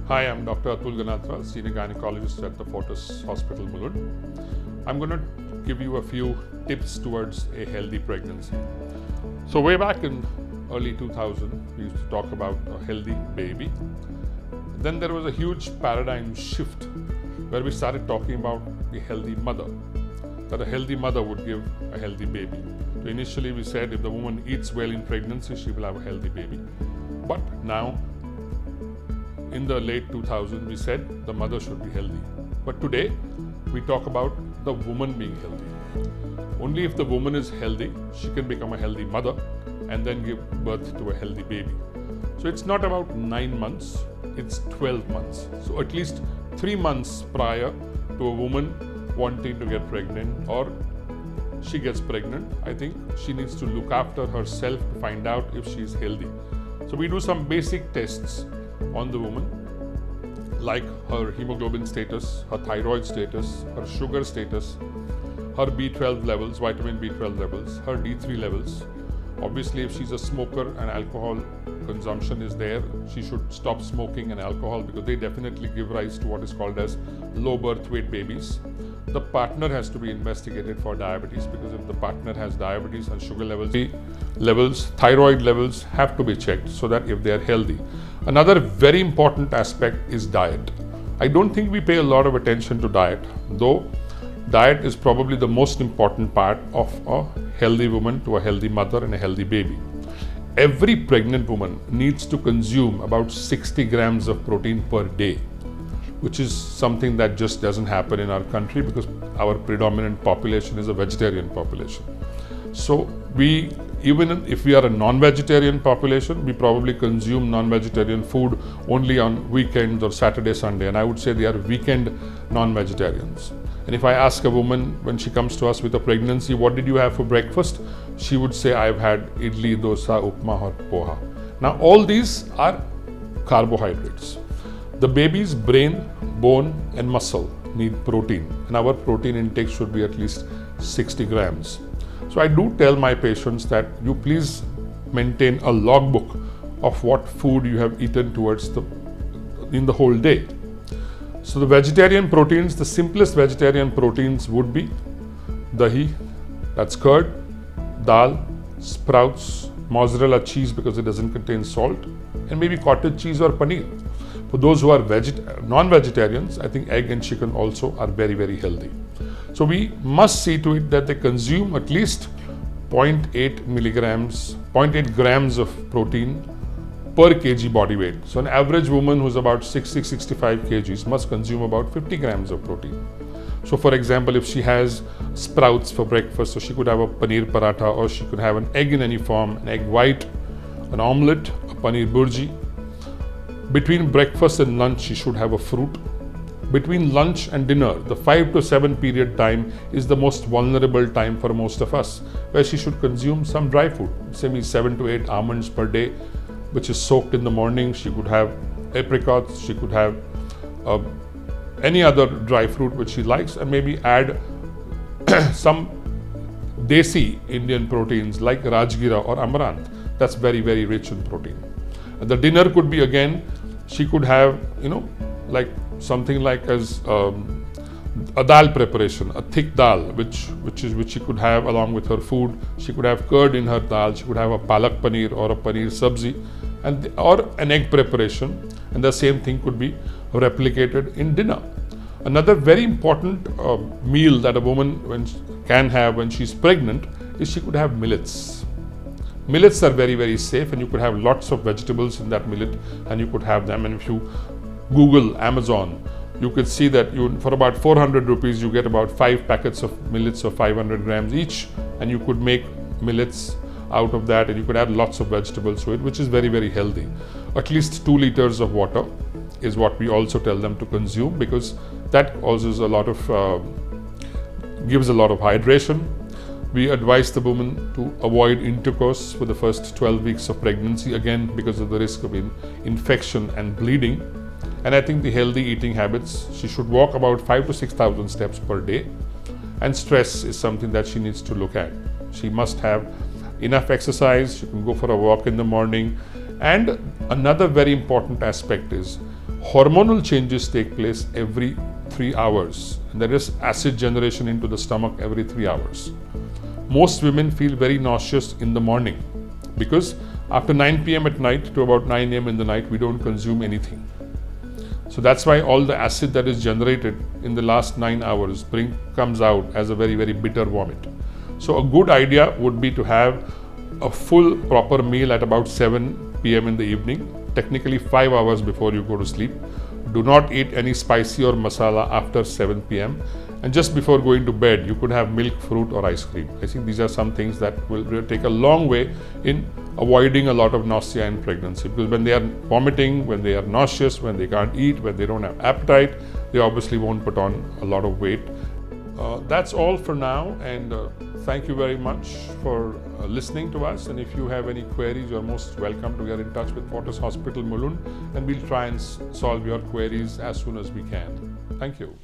Hi, I'm Dr. Atul Ganatra, Senior Gynaecologist at the Fortis Hospital Mulund. I'm going to give you a few tips towards a healthy pregnancy. So way back in early 2000, we used to talk about a healthy baby. Then there was a huge paradigm shift where we started talking about the healthy mother, that a healthy mother would give a healthy baby. So initially we said if the woman eats well in pregnancy, she will have a healthy baby. But now, in the late 2000s, we said the mother should be healthy. But today, we talk about the woman being healthy. Only if the woman is healthy, she can become a healthy mother and then give birth to a healthy baby. So it's not about 9 months, it's 12 months. So at least 3 months prior to a woman wanting to get pregnant or she gets pregnant, I think she needs to look after herself to find out if she is healthy. So we do some basic tests on the woman, like her hemoglobin status, her thyroid status, her sugar status, her B12 levels, vitamin B12 levels, her D3 levels. Obviously, if she's a smoker and alcohol consumption is there, she should stop smoking and alcohol because they definitely give rise to what is called as low birth weight babies. The partner has to be investigated for diabetes because if the partner has diabetes and sugar levels, thyroid levels have to be checked so that if they are healthy. Another very important aspect is diet. I don't think we pay a lot of attention to diet, though diet is probably the most important part of a healthy woman to a healthy mother and a healthy baby. Every pregnant woman needs to consume about 60 grams of protein per day, which is something that just doesn't happen in our country because our predominant population is a vegetarian population. So even if we are a non-vegetarian population, we probably consume non-vegetarian food only on weekends or Saturday, Sunday, and I would say they are weekend non-vegetarians. And if I ask a woman when she comes to us with a pregnancy, what did you have for breakfast? She would say, I've had idli, dosa, upma or poha. Now all these are carbohydrates. The baby's brain, bone and muscle need protein, and our protein intake should be at least 60 grams. So I do tell my patients that you please maintain a logbook of what food you have eaten in the whole day. So the vegetarian proteins, the simplest vegetarian proteins would be dahi, that's curd, dal, sprouts, mozzarella cheese because it doesn't contain salt, and maybe cottage cheese or paneer. For those who are non-vegetarians, I think egg and chicken also are very, very healthy. So we must see to it that they consume at least 0.8 grams of protein per kg body weight. So an average woman who's about 65 kgs must consume about 50 grams of protein. So for example, if she has sprouts for breakfast, so she could have a paneer paratha or she could have an egg in any form, an egg white, an omelette, a paneer burji. Between breakfast and lunch, she should have a fruit. Between lunch and dinner, the 5 to 7 period time is the most vulnerable time for most of us, where she should consume some dry food, say 7 to 8 almonds per day, which is soaked in the morning. She could have apricots, she could have any other dry fruit which she likes, and maybe add some desi Indian proteins like rajgira or amaranth. That's very, very rich in protein. And the dinner could be, again, she could have, like something like as a dal preparation, a thick dal, which she could have along with her food. She could have curd in her dal. She could have a palak paneer or a paneer sabzi, or an egg preparation. And the same thing could be replicated in dinner. Another very important meal that a woman can have when she's pregnant is she could have millets. Millets are very, very safe, and you could have lots of vegetables in that millet, and you could have them. And if you Google Amazon, you could see that for about 400 rupees, you get about 5 packets of millets of 500 grams each, and you could make millets out of that, and you could add lots of vegetables to it, which is very, very healthy. At least 2 liters of water is what we also tell them to consume, because that causes gives a lot of hydration. We advise the woman to avoid intercourse for the first 12 weeks of pregnancy, again because of the risk of infection and bleeding. And I think the healthy eating habits, she should walk about 5,000 to 6,000 steps per day. And stress is something that she needs to look at. She must have enough exercise, she can go for a walk in the morning. And another very important aspect is Hormonal changes take place every 3 hours. There is acid generation into the stomach every 3 hours. Most women feel very nauseous in the morning because after 9 p.m. at night to about 9 a.m. in the night, we don't consume anything. So that's why all the acid that is generated in the last 9 hours comes out as a very, very bitter vomit. So a good idea would be to have a full proper meal at about 7 p.m. in the evening, technically 5 hours before you go to sleep. Do not eat any spicy or masala after 7 p.m. And just before going to bed, you could have milk, fruit or ice cream. I think these are some things that will take a long way in avoiding a lot of nausea in pregnancy, because when they are vomiting, when they are nauseous, when they can't eat, when they don't have appetite, they obviously won't put on a lot of weight. That's all for now, and thank you very much for listening to us. And if you have any queries, you're most welcome to get in touch with Fortis Hospital Mulund, and we'll try and solve your queries as soon as we can. Thank you.